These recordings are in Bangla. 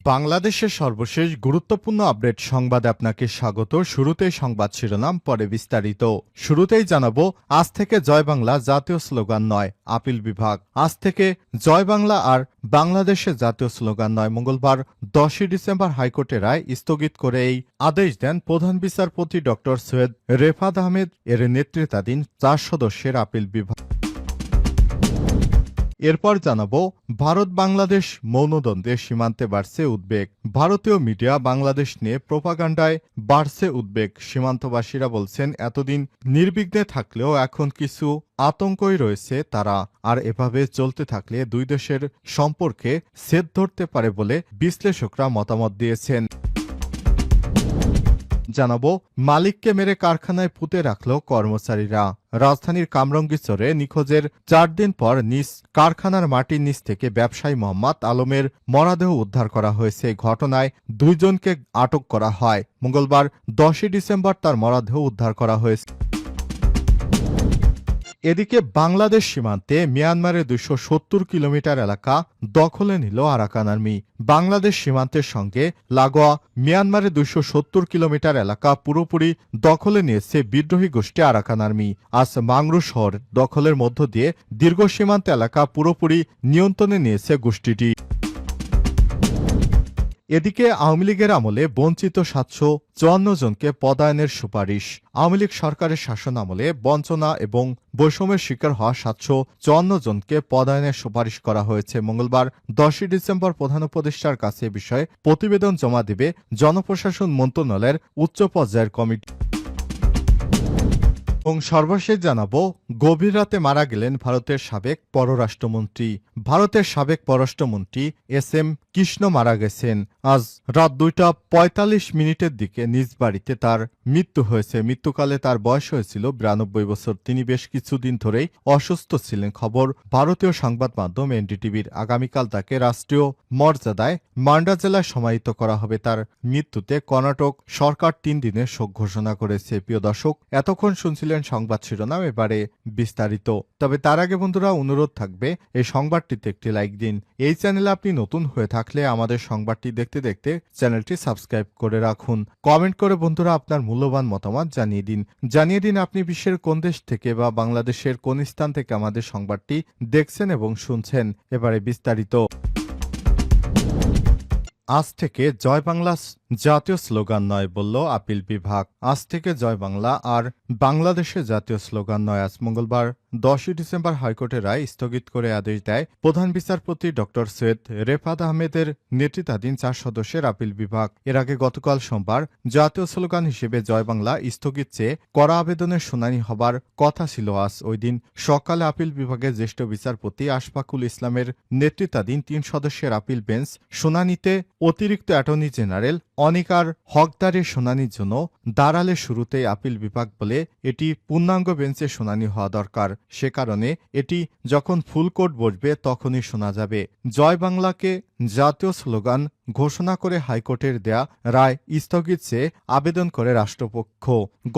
বাংলাদেশের সর্বশেষ গুরুত্বপূর্ণ আপডেট সংবাদে আপনাকে স্বাগত। শুরুতেই সংবাদ শিরোনাম, পরে বিস্তারিত। শুরুতেই জানাবো, আজ থেকে জয় বাংলা জাতীয় স্লোগান নয়, আপিল বিভাগ। আজ থেকে জয় বাংলা আর বাংলাদেশের জাতীয় স্লোগান নয়। মঙ্গলবার 10 ডিসেম্বর হাইকোর্টের রায় স্থগিত করে এই আদেশ দেন প্রধান বিচারপতি ড সৈয়দ রেফাত আহমেদ এর নেতৃত্বাধীন 4 সদস্যের আপিল বিভাগ। এরপর জানাবো, ভারত বাংলাদেশ মৌনদ্বন্দ্বে সীমান্তে বাড়ছে উদ্বেগ। ভারতীয় মিডিয়া বাংলাদেশ নিয়ে প্রোপাগান্ডায় বাড়ছে উদ্বেগ। সীমান্তবাসীরা বলছেন, এতদিন নির্বিঘ্নে থাকলেও এখন কিছু আতঙ্কই রয়েছে তারা। আর এভাবে চলতে থাকলে দুই দেশের সম্পর্কে ছেদ ধরতে পারে বলে বিশ্লেষকরা মতামত দিয়েছেন। জানাবো, মালিককে মেরে কারখানায় পুঁতে রাখল কর্মচারীরা। রাজধানীর কামরঙ্গীরচরে নিখোঁজের 4 দিন পর নিজ কারখানার মাটির নিচ থেকে ব্যবসায়ী মোহাম্মদ আলমের মরদেহ উদ্ধার করা হয়েছে। ঘটনায় 2 জনকে আটক করা হয়। মঙ্গলবার 10 ডিসেম্বর তার মরদেহ উদ্ধার করা হয়েছে। এদিকে বাংলাদেশ সীমান্তে মিয়ানমারের 270 কিলোমিটার এলাকা দখলে নিল আরাকান আর্মি। বাংলাদেশ সীমান্তের সঙ্গে লাগোয়া মিয়ানমারের 270 কিলোমিটার এলাকা পুরোপুরি দখলে নিয়েছে বিদ্রোহী গোষ্ঠী আরাকান আর্মি। আজ মাংরু শহর দখলের মধ্য দিয়ে দীর্ঘ সীমান্ত এলাকা পুরোপুরি নিয়ন্ত্রণে নিয়েছে গোষ্ঠীটি। এদিকে আওয়ামী লীগের আমলে বঞ্চিত 754 জনকে পদায়নের সুপারিশ। আওয়ামী লীগ সরকারের শাসন আমলে বঞ্চনা এবং বৈষম্যের শিকার হওয়া 754 জনকে পদায়নের সুপারিশ করা হয়েছে। মঙ্গলবার 10 ডিসেম্বর প্রধান উপদেষ্টার কাছে এ বিষয়ে প্রতিবেদন জমা দেবে জনপ্রশাসন মন্ত্রণালয়ের উচ্চ পর্যায়ের কমিটি। এবং সর্বশেষ জানাবো, গভীর রাতে মারা গেলেন ভারতের সাবেক পররাষ্ট্রমন্ত্রী। ভারতের সাবেক পররাষ্ট্রমন্ত্রী এস.এম. কৃষ্ণ মারা গেছেন। আজ রাত 2:45 দিকে নিজ বাড়িতে তার মৃত্যু হয়েছে। মৃত্যুকালে তার বয়স হয়েছিল 92 বছর। তিনি বেশ কিছুদিন ধরেই অসুস্থ ছিলেন। খবর ভারতীয় সংবাদ মাধ্যম এনডিটিভির। আগামীকাল তাকে রাষ্ট্রীয় মর্যাদায় মান্ডা জেলায় সমাহিত করা হবে। তার মৃত্যুতে কর্ণাটক সরকার 3 দিনের শোক ঘোষণা করেছে। প্রিয় দর্শক, এতক্ষণ শুনছিলেন সংবাদ শিরোনাম, এবারে বিস্তারিত। তবে তার আগে বন্ধুরা, অনুরোধ থাকবে এই সংবাদটিতে একটি লাইক দিন। এই চ্যানেলে আপনি নতুন হয়ে থাকলে আমাদের সংবাদটি দেখতে দেখতে চ্যানেলটি সাবস্ক্রাইব করে রাখুন। কমেন্ট করে বন্ধুরা আপনার মূল্যবান মতামত জানিয়ে দিন আপনি বিশ্বের কোন দেশ থেকে বা বাংলাদেশের কোন স্থান থেকে আমাদের সংবাদটি দেখছেন এবং শুনছেন। এবারে বিস্তারিত। আজ থেকে জয় বাংলা জাতীয় স্লোগান নয়, বলল আপিল বিভাগ। আজ থেকে জয় বাংলা আর বাংলাদেশের জাতীয় স্লোগান নয়। আজ মঙ্গলবার 10 ডিসেম্বর হাইকোর্টের রায় স্থগিত করে আদেশ দেয় প্রধান বিচারপতি ড সৈয়দ রেফাত আহমেদের নেতৃত্বাধীন 4 সদস্যের আপিল বিভাগ। এর আগে গতকাল সোমবার জাতীয় স্লোগান হিসেবে জয় বাংলা স্থগিত চেয়ে করা আবেদনের শুনানি হবার কথা ছিল আজ। ওই দিন সকালে আপিল বিভাগের জ্যেষ্ঠ বিচারপতি আশফাকুল ইসলামের নেতৃত্বাধীন 3 সদস্যের আপিল বেঞ্চ শুনানিতে অতিরিক্ত অ্যাটর্নি জেনারেল অনিকার হকদারের শুনানির জন্য দাঁড়ালে শুরুতেই আপিল বিভাগ বলে এটি পূর্ণাঙ্গ বেঞ্চে শুনানি হওয়া দরকার। সে কারণে এটি যখন ফুল কোর্ট বসবে তখনই শোনা যাবে। জয় বাংলাকে জাতীয় স্লোগান ঘোষণা করে হাইকোর্টের দেয়া রায় স্থগিত চেয়ে আবেদন করে রাষ্ট্রপক্ষ।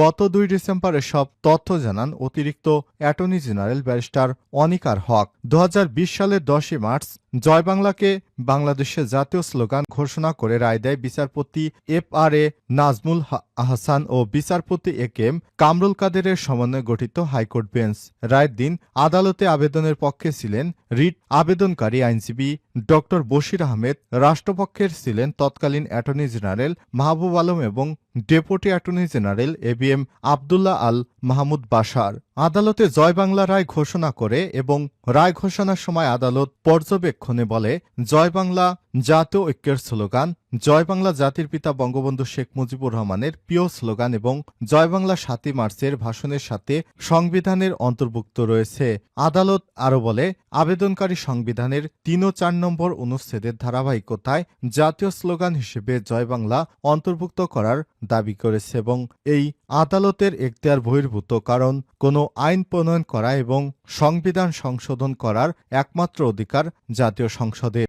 গত 2 ডিসেম্বর এসব তথ্য জানান অতিরিক্ত অ্যাটর্নি জেনারেল ব্যারিস্টার অনিকার হক। 2020 সালের 10 মার্চ জয় বাংলাকে বাংলাদেশের জাতীয় স্লোগান ঘোষণা করে রায় দেয় বিচারপতি FRA নাজমুল আহসান ও বিচারপতি AK-M কামরুল কাদেরের সমন্বয়ে গঠিত হাইকোর্ট বেঞ্চ। রায়ের দিন আদালতে আবেদনের পক্ষে ছিলেন রিট আবেদনকারী আইনজীবী ড বশির আহমেদ। রাষ্ট্রপক্ষের ছিলেন তৎকালীন অ্যাটর্নি জেনারেল মাহবুব আলম এবং deputy attorney general ABM Abdullah Al Mahmud Bashar. আদালতে জয় বাংলা রায় ঘোষণা করে এবং রায় ঘোষণার সময় আদালত পর্যবেক্ষণে বলে, জয় বাংলা জাতীয় ঐক্যের স্লোগান, জয় বাংলা জাতির পিতা বঙ্গবন্ধু শেখ মুজিবুর রহমানের প্রিয় স্লোগান এবং জয় বাংলা 7 মার্চের ভাষণের সাথে সংবিধানের অন্তর্ভুক্ত রয়েছে। আদালত আরও বলে, আবেদনকারী সংবিধানের 3 ও 4 নম্বর অনুচ্ছেদের ধারাবাহিকতায় জাতীয় স্লোগান হিসেবে জয় বাংলা অন্তর্ভুক্ত করার দাবি করেছে এবং এই আদালতের এখতিয়ার বহির্ভূত, কারণ কোনো আইন প্রণয়ন করা এবং সংবিধান সংশোধন করার একমাত্র অধিকার জাতীয় সংসদের।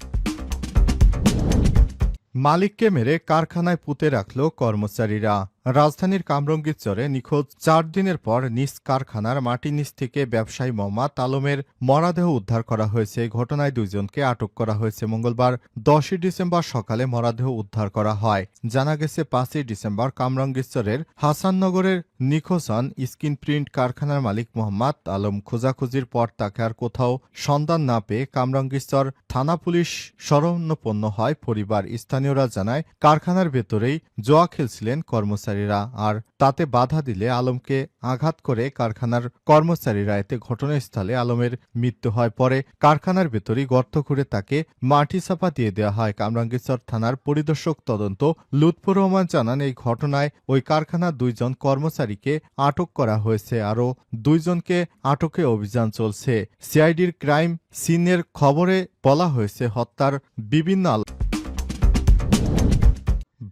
মালিককে মেরে কারখানায় পুঁতে রাখল কর্মচারীরা। রাজধানীর কামরঙ্গীরচরে নিখোঁজ ৪ দিনের পর নিজ কারখানার মাটির নিচ থেকে ব্যবসায়ী মোহাম্মদ আলমের মরদেহ উদ্ধার করা হয়েছে। এই ঘটনায় ২ জনকে আটক করা হয়েছে। মঙ্গলবার ১০ই ডিসেম্বর সকালে মরদেহ উদ্ধার করা হয়। জানা গেছে ৫ই ডিসেম্বর কামরঙ্গীরচরের হাসাননগরের নিখোঁজ হন স্ক্রিন প্রিন্ট কারখানার মালিক মোহাম্মদ আলম। খোঁজাখুঁজির পর তাকে আর কোথাও সন্ধান না পেয়ে কামরঙ্গীরচর থানা পুলিশ শরণাপন্ন হয় পরিবার। স্থানীয়রা জানায় কারখানার ভেতরেই জুয়া খেলছিলেন কর্মচারীরা, আর তাতে বাধা দিলে আলমকে আঘাত করে কারখানার কর্মচারীরা। এতে ঘটনাস্থলে আলমের মৃত্যু হয়। পরে কারখানার ভেতরেই গর্ত করে তাকে মাটি চাপা দিয়ে দেওয়া হয়। কামরাঙ্গীরচর থানার পরিদর্শক তদন্ত লুৎফর রহমান জানান, এই ঘটনায় ওই কারখানার ২ জন কর্মচারীকে আটক করা হয়েছে। আরও ২ জনকে আটকে অভিযান চলছে। সিআইডির ক্রাইম সিনের খবরে বলা হয়েছে হত্যার বিভিন্ন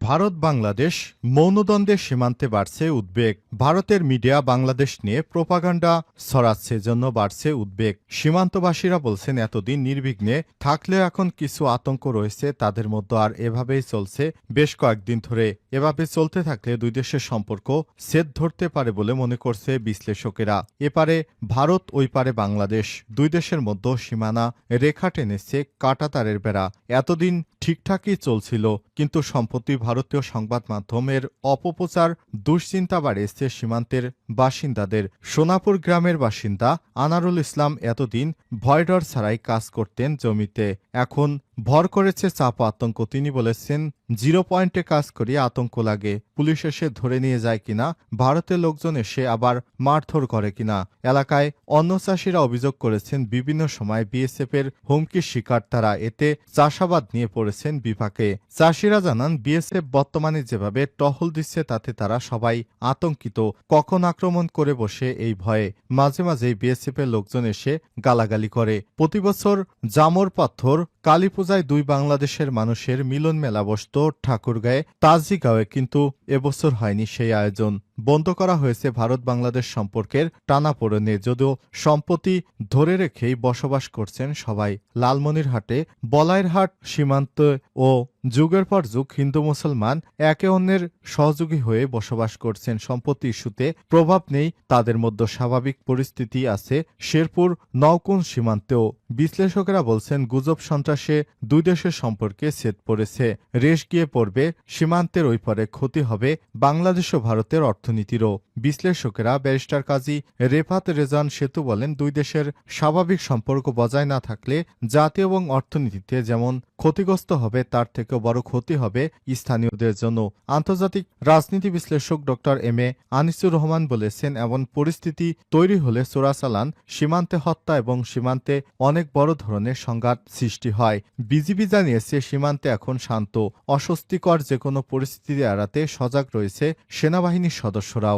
ভারত বাংলাদেশ মৌনদ্বন্দ্বের সীমান্তে বাড়ছে উদ্বেগ। ভারতের মিডিয়া বাংলাদেশ নিয়ে প্রোপাগান্ডা ছড়াচ্ছে, জন্য বাড়ছে উদ্বেগ। সীমান্তবাসীরা বলছেন এতদিন নির্বিঘ্নে থাকলেও এখন কিছু আতঙ্ক রয়েছে তাদের মধ্যে, আর এভাবেই চলছে বেশ কয়েকদিন ধরে। এভাবে চলতে থাকলে দুই দেশের সম্পর্ক ছেদ ধরতে পারে বলে মনে করছে বিশ্লেষকেরা। এপারে ভারত, ওই পারে বাংলাদেশ, দুই দেশের মধ্যে সীমানা রেখা টেনেছে কাঁটাতারের বেড়া। এতদিন ঠিকঠাকই চলছিল, কিন্তু সম্প্রতি ভারতীয় সংবাদ মাধ্যমের অপপ্রচার দুশ্চিন্তা বাড়িয়েছে সীমান্তের বাসিন্দাদের। সোনাপুর গ্রামের বাসিন্দা আনারুল ইসলাম এতদিন ভয়ডর ছাড়াই কাজ করতেন জমিতে, এখন ভর করেছে চাপ আতঙ্ক। তিনি বলেছেন, 0 পয়েন্টে কাজ করি আতঙ্ক লাগে, পুলিশ এসে ধরে নিয়ে যায় কিনা, ভারতের লোকজন এসে আবার মারধর করে কিনা। এলাকায় অন্য চাষিরা অভিযোগ করেছেন বিভিন্ন সময় বিএসএফের হুমকির শিকার তারা। এতে চাষাবাদ নিয়ে পড়েছেন বিপাকে। চাষিরা জানান, বিএসএফ বর্তমানে যেভাবে টহল দিচ্ছে তাতে তারা সবাই আতঙ্কিত। কখন আক্রমণ করে বসে এই ভয়ে। মাঝে মাঝেই বিএসএফের লোকজন এসে গালাগালি করে। প্রতিবছর জামর পাথর কালী পূজায় ২ বাংলাদেশের মানুষের মিলন মেলা বসত ঠাকুরগাঁয়ে তাজিগাঁওয়ে, কিন্তু এবছর হয়নি সেই আয়োজন। বন্ধ করা হয়েছে ভারত বাংলাদেশ সম্পর্কের টানাপোড়েনে, যদিও সম্প্রতি ধরে রেখেই বসবাস করছেন সবাই। লালমনিরহাটে বলাইরহাট সীমান্ত ও যুগের পর যুগ হিন্দু মুসলমান একে অন্যের সহযোগী হয়ে বসবাস করছেন। সম্পত্তি ইস্যুতে প্রভাব নেই তাদের মধ্যে, স্বাভাবিক পরিস্থিতি আছে শেরপুর নওকুন সীমান্তেও। বিশ্লেষকেরা বলছেন, গুজব সন্ত্রাসে দুই দেশের সম্পর্কে ছেদ পড়েছে, রেশ গিয়ে পড়বে সীমান্তের ওই পারে, ক্ষতি হবে বাংলাদেশ ও ভারতের অর্থনীতিরও। বিশ্লেষকেরা ব্যারিস্টার কাজী রেফাত রেজান সেতু বলেন, দুই দেশের স্বাভাবিক সম্পর্ক বজায় না থাকলে জাতীয় এবং অর্থনীতিতে যেমন ক্ষতিগ্রস্ত হবে তার থেকেও বড় ক্ষতি হবে স্থানীয়দের জন্য। আন্তর্জাতিক রাজনীতি বিশ্লেষক doctor M A Anisur Rahman বলেছেন, এমন পরিস্থিতি তৈরি হলে চোরাচালান, সীমান্তে হত্যা এবং সীমান্তে অনেক বড় ধরনের সংঘাত সৃষ্টি হয়। বিজিবি জানিয়েছে, সীমান্তে এখন শান্ত, অস্বস্তিকর যে কোনো পরিস্থিতি এড়াতে সজাগ রয়েছে সেনাবাহিনীর সদস্যরাও।